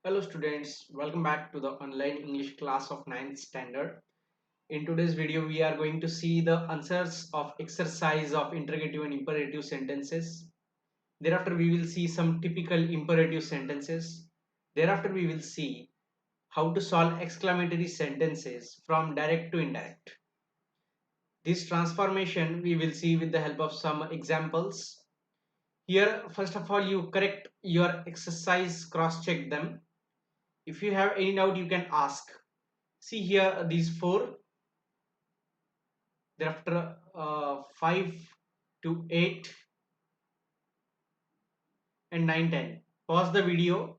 Hello students, welcome back to the online English class of 9th standard. In today's video, we are going to see the answers of exercise of interrogative and imperative sentences. Thereafter, we will see some typical imperative sentences. Thereafter, we will see how to solve exclamatory sentences from direct to indirect. This transformation we will see with the help of some examples. Here, first of all, you correct your exercise, cross-check them. If you have any doubt, you can ask. See here these four. Thereafter 5 to 8 and 9, 10. Pause the video,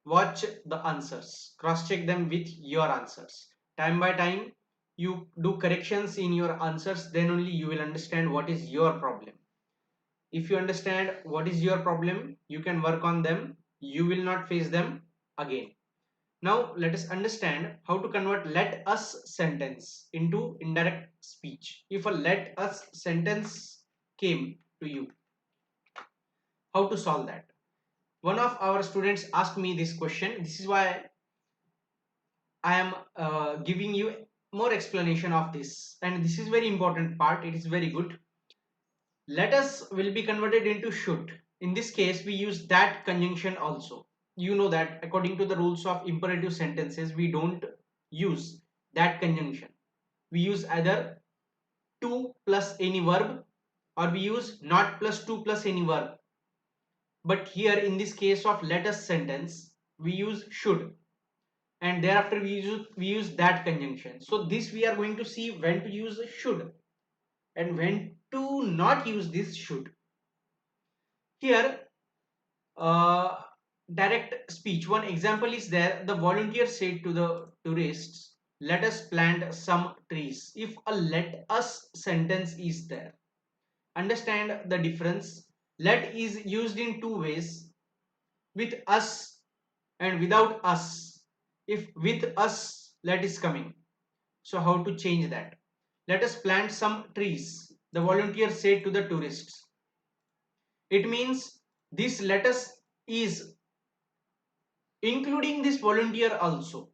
watch the answers, cross check them with your answers. Time by time you do corrections in your answers, then only you will understand what is your problem. If you understand what is your problem, you can work on them, you will not face them again. Now let us understand how to convert let us sentence into indirect speech. If a let us sentence came to you, how to solve that? One of our students asked me this question. This is why I am giving you more explanation of this, and this is very important part. It is very good. Let us will be converted into should. In this case, we use that conjunction also. You know that according to the rules of imperative sentences, we don't use that conjunction. We use either to plus any verb, or we use not plus to plus any verb. But here in this case of let us sentence, we use should, and thereafter we use that conjunction. So this we are going to see when to use should and when to not use this should. Here direct speech, one example is there. The volunteer said to the tourists, let us plant some trees. If a let us sentence is there, understand the difference. Let is used in two ways, with us and without us. If with us let is coming, so how to change that? Let us plant some trees, the volunteer said to the tourists. It means this let us is including this volunteer also.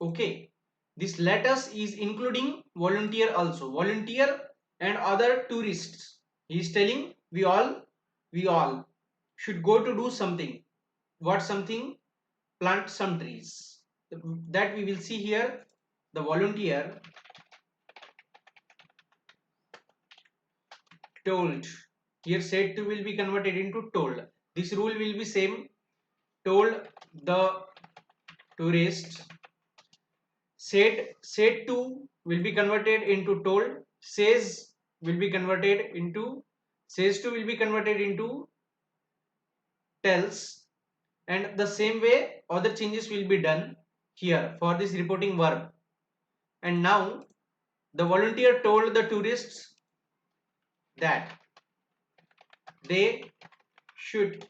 Okay, this let us is including volunteer also, volunteer and other tourists. He is telling we all should go to do something. What something? Plant some trees. That we will see here. The volunteer told, here said to will be converted into told. This rule will be same. Told the tourists. Said to will be converted into told. Says will be converted into, says to will be converted into tells, and the same way other changes will be done here for this reporting verb. And now the volunteer told the tourists that they should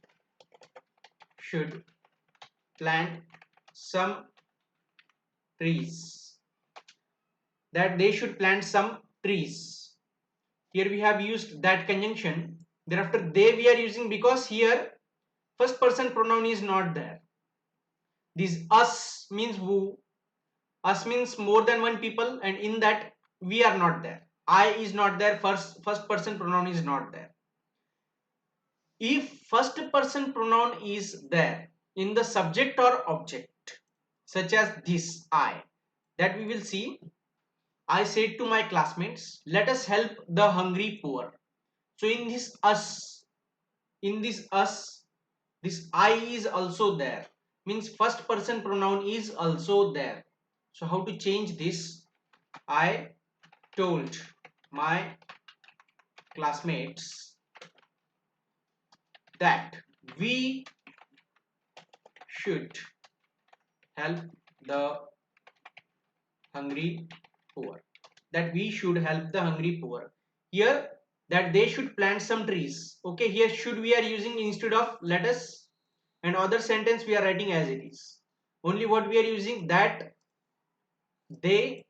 should plant some trees. That they should plant some trees. Here we have used that conjunction. Thereafter they we are using because here first person pronoun is not there. This us means who, us means more than one people, and in that we are not there. I is not there, first person pronoun is not there. If first person pronoun is there in the subject or object, such as this I, that we will see. I said to my classmates, let us help the hungry poor. So in this us, this I is also there. Means first person pronoun is also there. So how to change this? I told my classmates that we should help the hungry poor. That we should help the hungry poor. Here that they should plant some trees. Okay, here should we are using instead of let us, and other sentence we are writing as it is. Only what we are using, that they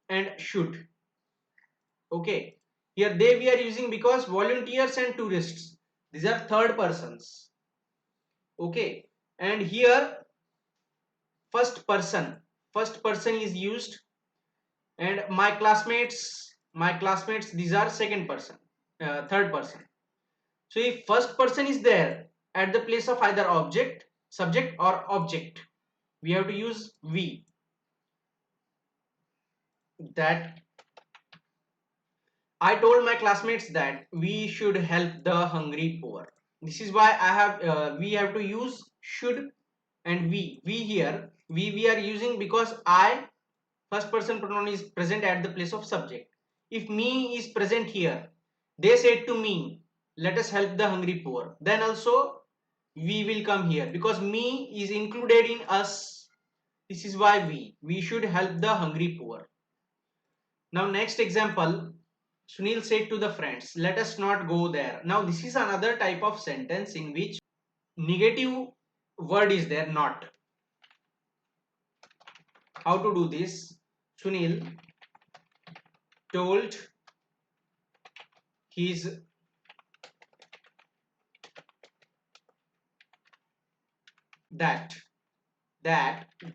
and should. Okay, here they we are using because volunteers and tourists, these are third persons. Okay, and here first person is used, and my classmates, these are second person, third person. So if first person is there at the place of either object, subject or object, we have to use we. That I told my classmates that we should help the hungry poor. This is why I have we have to use should and we here we are using because I, first person pronoun, is present at the place of subject. If me is present here, they said to me, let us help the hungry poor. Then also we will come here because me is included in us. This is why we should help the hungry poor. Now next example, Sunil said to the friends, let us not go there. Now this is another type of sentence in which negative word is there, not. How to do this? Sunil told his that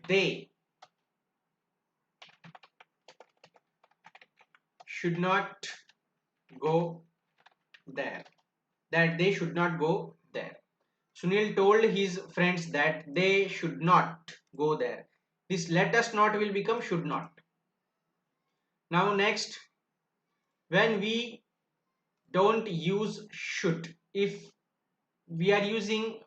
they should not go there. That they should not go there. Sunil told his friends that they should not go there. This let us not will become should not. Now next, when we don't use should, if we are using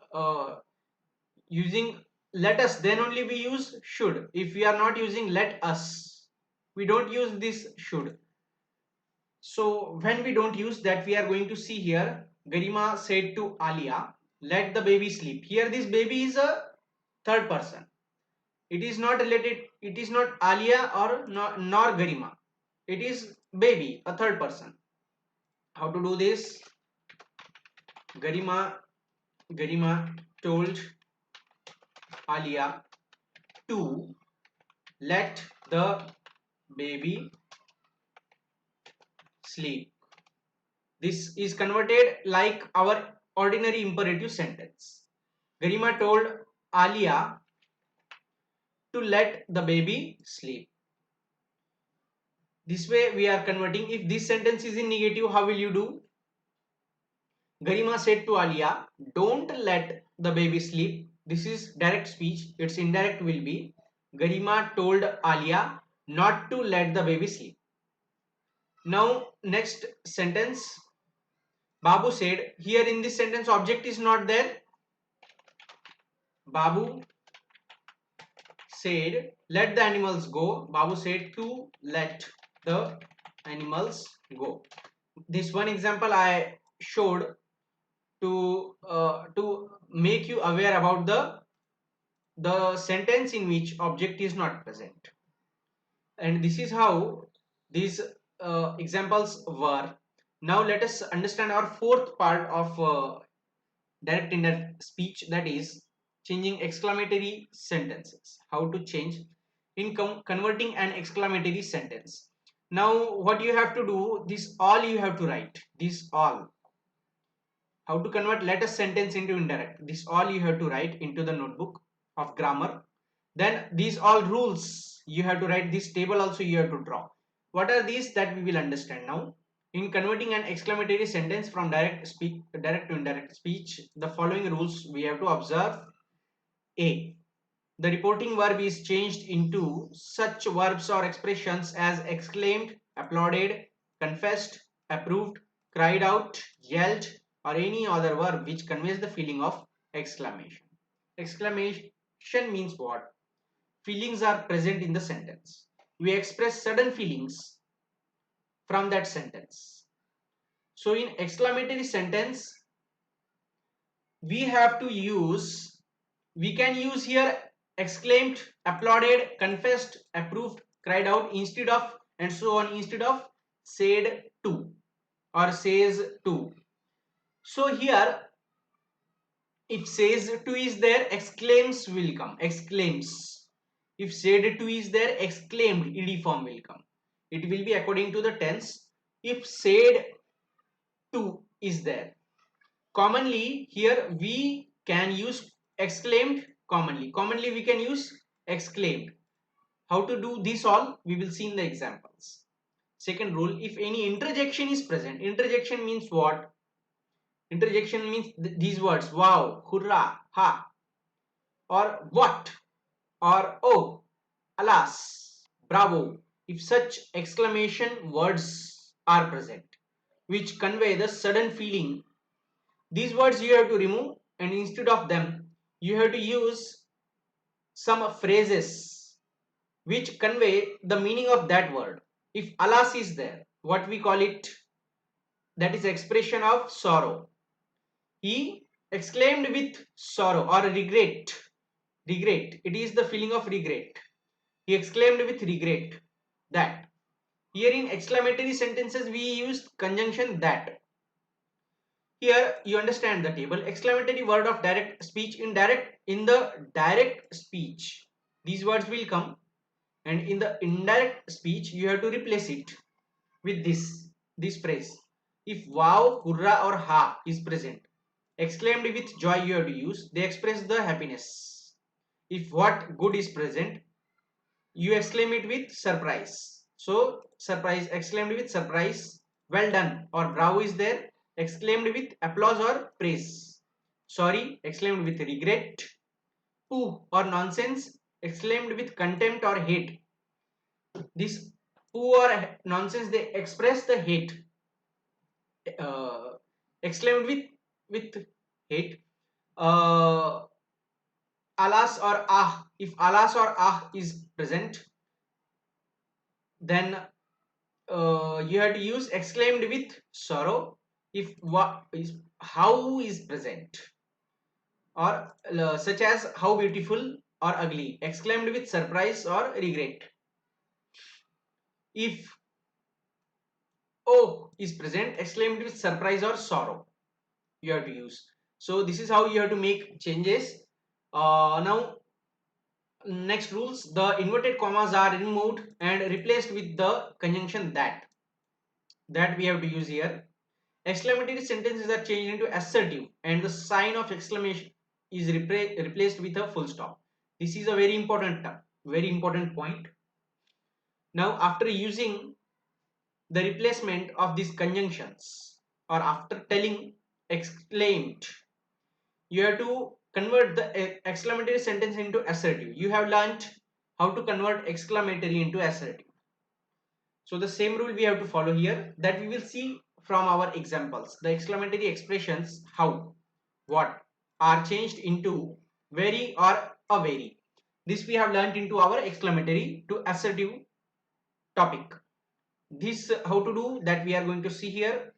let us, then only we use should. If we are not using let us, we don't use this should. So when we don't use that, we are going to see here, Garima said to Alia, let the baby sleep. Here this baby is a third person. It is not related, it is not Alia or nor Garima. It is baby, a third person. How to do this? Garima told Alia to let the baby sleep. This is converted like our ordinary imperative sentence. Garima told Alia to let the baby sleep. This way we are converting. If this sentence is in negative, how will you do? Garima said to Alia, don't let the baby sleep. This is direct speech. Its indirect will be, Garima told Alia not to let the baby sleep. Now next sentence, Babu said, here in this sentence object is not there. Babu said, let the animals go. Babu said to let the animals go. This one example I showed to make you aware about the sentence in which object is not present. And this is how these examples were. Now let us understand our fourth part of direct indirect speech, that is changing exclamatory sentences. How to change in converting an exclamatory sentence. Now what you have to do, this all you have to write, this all. How to convert let a sentence into indirect, this all you have to write into the notebook of grammar. Then these all rules you have to write, this table also you have to draw. What are these, that we will understand now. In converting an exclamatory sentence from direct to indirect speech, the following rules we have to observe. A. The reporting verb is changed into such verbs or expressions as exclaimed, applauded, confessed, approved, cried out, yelled, or any other verb which conveys the feeling of exclamation. Exclamation means what? Feelings are present in the sentence. We express sudden feelings from that sentence. So in exclamatory sentence, we can use here exclaimed, applauded, confessed, approved, cried out instead of, and so on, instead of said to or says to. So here if says to is there, exclaims will come, exclaims. If said to is there, exclaimed ed form will come. It will be according to the tense. If said to is there, commonly here we can use exclaimed. Commonly we can use exclaimed. How to do this all we will see in the examples. Second rule, if any interjection is present. Interjection means what? Interjection means these words: wow, hurrah, ha, or what, or oh, alas, bravo. If such exclamation words are present, which convey the sudden feeling, these words you have to remove, and instead of them, you have to use some phrases which convey the meaning of that word. If alas is there, what we call it? That is expression of sorrow. He exclaimed with sorrow or regret. Regret. It is the feeling of regret. He exclaimed with regret that. Here in exclamatory sentences we use conjunction that. Here you understand the table. Exclamatory word of direct speech, indirect. In the direct speech, these words will come, and in the indirect speech you have to replace it with this phrase. If wow, hurrah or ha is present, exclaimed with joy you have to use. They express the happiness. If what good is present, you exclaim it with surprise. So surprise, exclaimed with surprise, well done or bravo is there, exclaimed with applause or praise. Sorry, exclaimed with regret. Pooh or nonsense, exclaimed with contempt or hate. This pooh or nonsense, they express the hate. Exclaimed with hate. Uh, Alas or ah. If alas or ah is present, then you have to use exclaimed with sorrow. If what is how is present, or such as how beautiful or ugly, exclaimed with surprise or regret. If oh is present, exclaimed with surprise or sorrow, you have to use. So this is how you have to make changes. Now next rules, the inverted commas are removed and replaced with the conjunction that we have to use here. Exclamatory sentences are changed into assertive, and the sign of exclamation is replaced with a full stop. This is a very important point. Now after using the replacement of these conjunctions, or after telling exclaimed, you have to convert the exclamatory sentence into assertive. You have learnt how to convert exclamatory into assertive. So the same rule we have to follow here, that we will see from our examples. The exclamatory expressions how, what are changed into very or a very. This we have learnt into our exclamatory to assertive topic. This how to do that we are going to see here.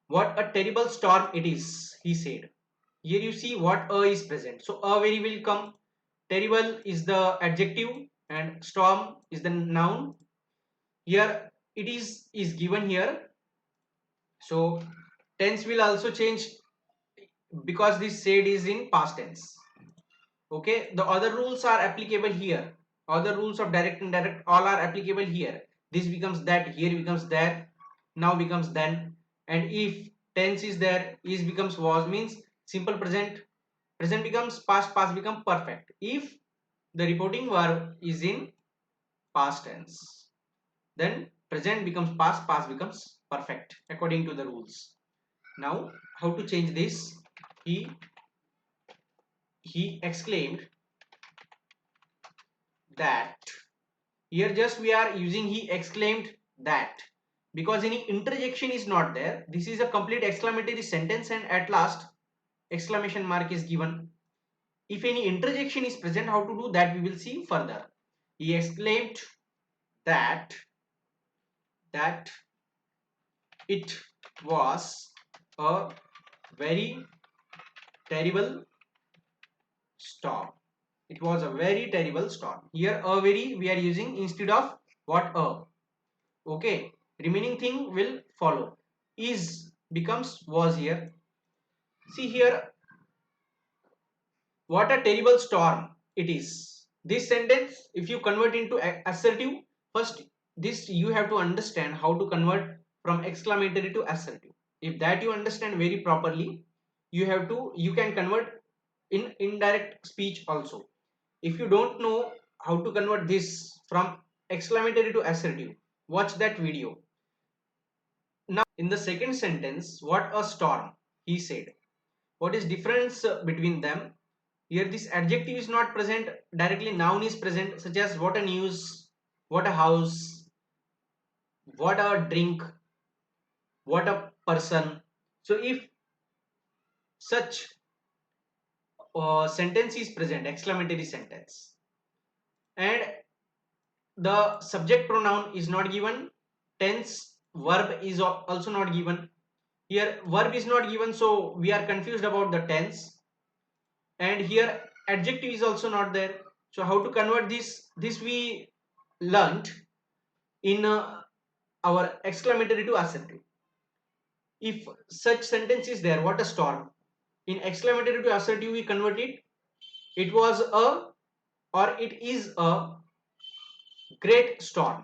What a terrible storm it is, he said. Here you see what a is present. So a very will come. Terrible is the adjective and storm is the noun. Here it is given here. So tense will also change because this said is in past tense. Okay, the other rules are applicable here. Other rules of direct and indirect all are applicable here. This becomes that, here becomes there, now becomes then. And if tense is there, is becomes was, means simple present, present becomes past, past become perfect if the reporting verb is in past tense. Then present becomes past, past becomes perfect according to the rules. Now how to change this? He exclaimed that. Here just we are using he exclaimed that because any interjection is not there. This is a complete exclamatory sentence, and at last exclamation mark is given. If any interjection is present, how to do that we will see further. He exclaimed that it was a very terrible storm. It was a very terrible storm. Here a very we are using instead of what a. Okay, remaining thing will follow. Is becomes was here. See here, what a terrible storm it is. This sentence, if you convert into assertive, first this you have to understand how to convert from exclamatory to assertive. If that you understand very properly, you can convert in indirect speech also. If you don't know how to convert this from exclamatory to assertive, watch that video. Now in the second sentence, what a storm, he said. What is difference between them? Here this adjective is not present directly, noun is present, such as what a news, what a house, what a drink, what a person. So if such sentence is present, exclamatory sentence, and the subject pronoun is not given, tense verb is also not given. Here verb is not given, so we are confused about the tense, and here adjective is also not there. So how to convert this we learnt in our exclamatory to assertive. If such sentence is there, what a storm, in exclamatory to assertive we convert it, it was a, or it is a great storm.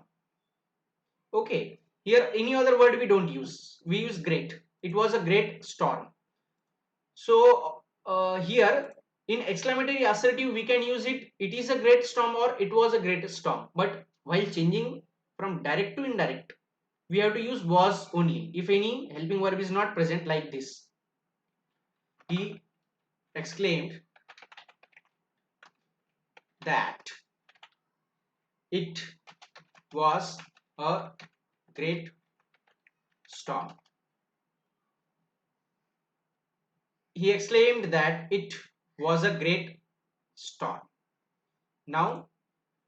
Okay, here any other word we don't use, we use great. It was a great storm. So here in exclamatory assertive we can use it, it is a great storm or it was a great storm. But while changing from direct to indirect, we have to use was only if any helping verb is not present, like this. He exclaimed that it was a great storm. He exclaimed that it was a great storm. Now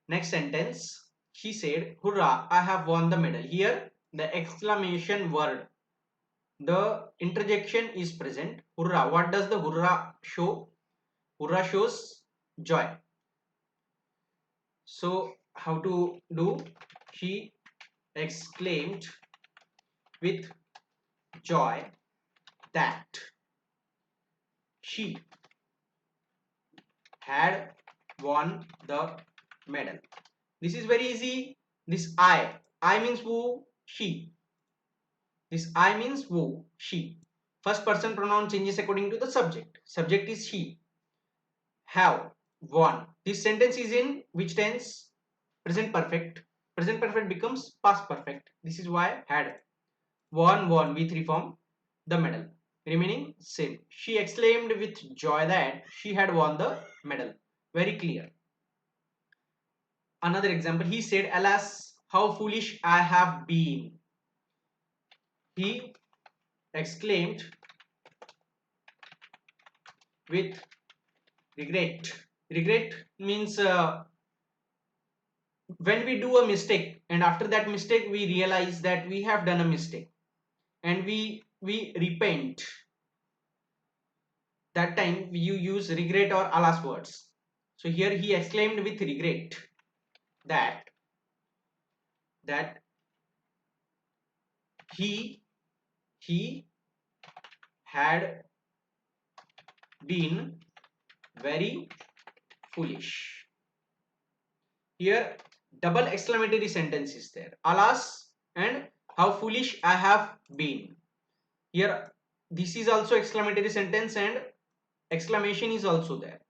next sentence, she said, hurrah, I have won the medal. Here, the exclamation word, the interjection is present. Hurrah. What does the hurrah show? Hurrah shows joy. So, how to do? She exclaimed with joy that she had won the medal. This is very easy. This I means who? She. This I means who, she. First person pronoun changes according to the subject. Subject is she. Have, won. This sentence is in which tense? Present perfect. Present perfect becomes past perfect. This is why had. Won with reform the medal. Remaining same. She exclaimed with joy that she had won the medal. Very clear. Another example. He said, alas, how foolish I have been. He exclaimed with regret. Regret means when we do a mistake and after that mistake we realize that we have done a mistake and we repent. That time you use regret or alas words. So here he exclaimed with regret that that he he had been very foolish. Here double exclamatory sentence is there. Alas and how foolish I have been. Here this is also exclamatory sentence and exclamation is also there.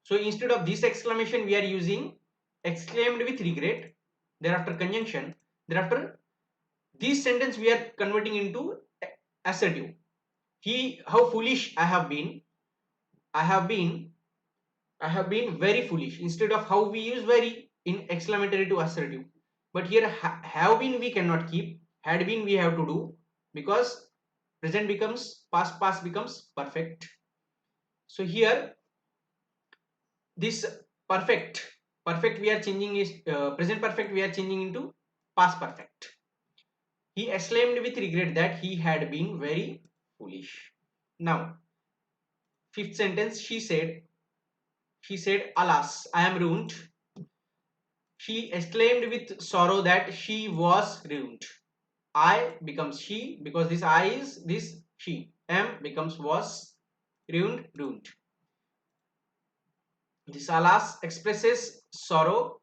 So instead of this exclamation we are using exclaimed with regret, thereafter conjunction, thereafter this sentence we are converting into assertive. He, how foolish I have been. I have been I have been very foolish. Instead of how we use very in exclamatory to assertive. But here have been we cannot keep. Had been we have to do, because present becomes past, past becomes perfect. So here this perfect we are changing is present perfect we are changing into past perfect. He exclaimed with regret that he had been very foolish. Now fifth sentence, she said alas I am ruined. She exclaimed with sorrow that she was ruined. I becomes she because this I is this she. Am becomes was, ruined. This alas expresses sorrow.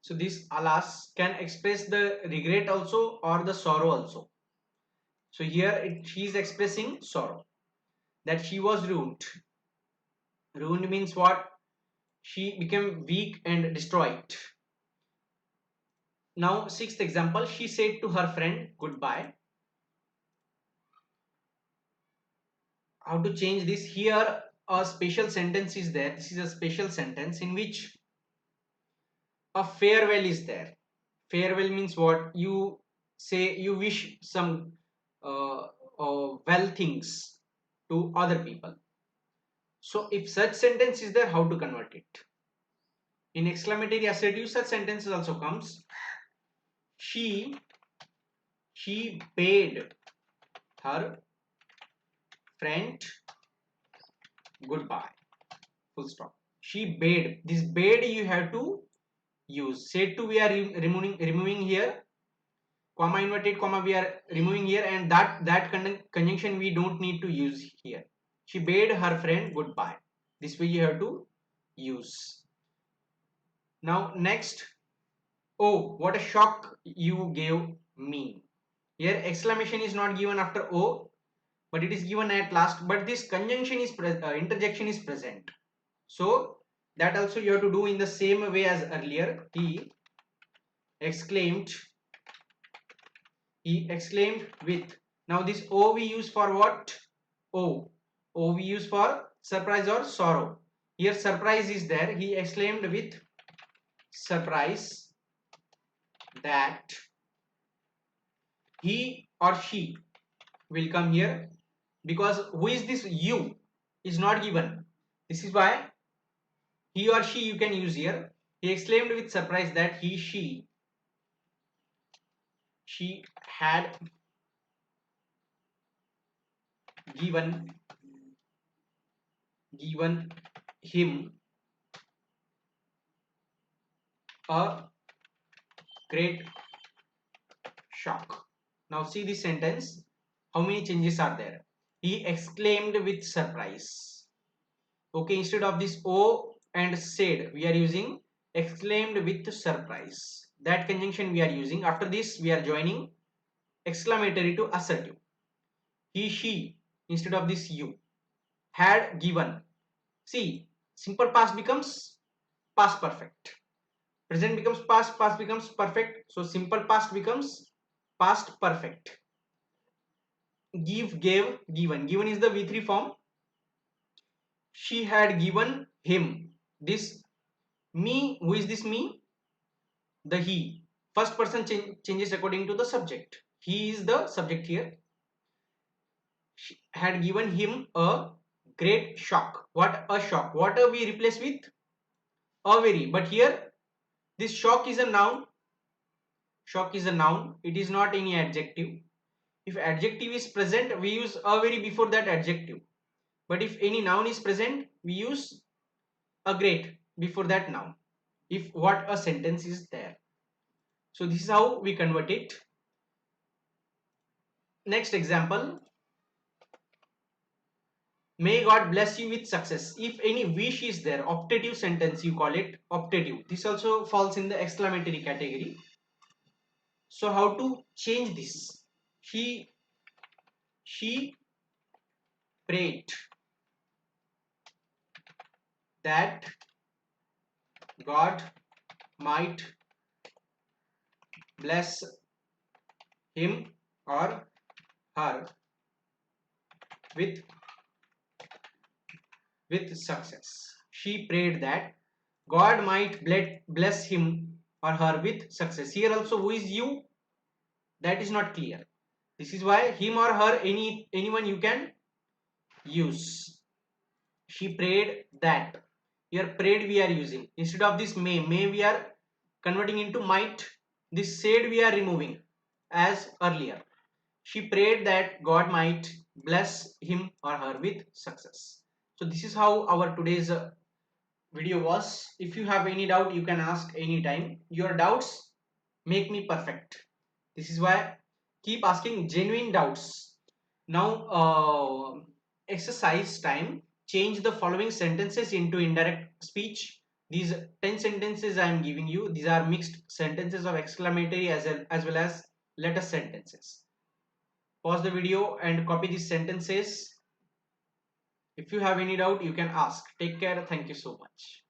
So this alas can express the regret also or the sorrow also. So here she is expressing sorrow that she was ruined. Ruined means what? She became weak and destroyed. Now, sixth example, she said to her friend goodbye. How to change this? Here, a special sentence is there. This is a special sentence in which a farewell is there. Farewell means what? You say you wish some well things to other people. So, if such sentence is there, how to convert it? In exclamatory assertive, such sentences also comes. She she bade her friend goodbye. Full stop. She bade. This bade you have to use. Said to we are removing here. Comma inverted comma we are removing here, and that conjunction we don't need to use here. She bade her friend goodbye. This way you have to use. Now next. Oh, what a shock you gave me. Here exclamation is not given after O, but it is given at last. But this conjunction is interjection is present. So that also you have to do in the same way as earlier. Exclaimed. He exclaimed with. Now this O we use for what? O. O we use for surprise or sorrow. Here surprise is there. He exclaimed with surprise that he or she will come here, because who is this you is not given. This is why he or she you can use here. He exclaimed with surprise that she had given him a great shock. Now see this sentence. How many changes are there? He exclaimed with surprise. Okay, instead of this O and said, we are using exclaimed with surprise. That conjunction we are using. After this, we are joining exclamatory to assertive. He, she, instead of this you, had given. See, simple past becomes past perfect. Present becomes past, past becomes perfect. So simple past becomes past perfect. Give, gave, given. Given is the V3 form. She had given him. This me, who is this me? The he. First person changes according to the subject. He is the subject here. She had given him a great shock. What a shock. What are we replace with? A very. But here, this shock is a noun. Shock is a noun. It is not any adjective. If adjective is present, we use a very before that adjective. But if any noun is present, we use a great before that noun. If what a sentence is there. So this is how we convert it. Next example. May God bless you with success. If any wish is there, optative sentence you call it optative. This also falls in the exclamatory category. So how to change this? She prayed that God might bless him or her with success. She prayed that God might bless him or her with success. Here also who is you? That is not clear. This is why him or her, anyone you can use. She prayed that. Here prayed we are using. Instead of this may we are converting into might. This said we are removing as earlier. She prayed that God might bless him or her with success. So this is how our today's video was. If you have any doubt, you can ask anytime. Your doubts make me perfect. This is why keep asking genuine doubts. Now exercise time. Change the following sentences into indirect speech. These 10 sentences I am giving you. These are mixed sentences of exclamatory as well as letter sentences. Pause the video and copy these sentences. If you have any doubt, you can ask. Take care. Thank you so much.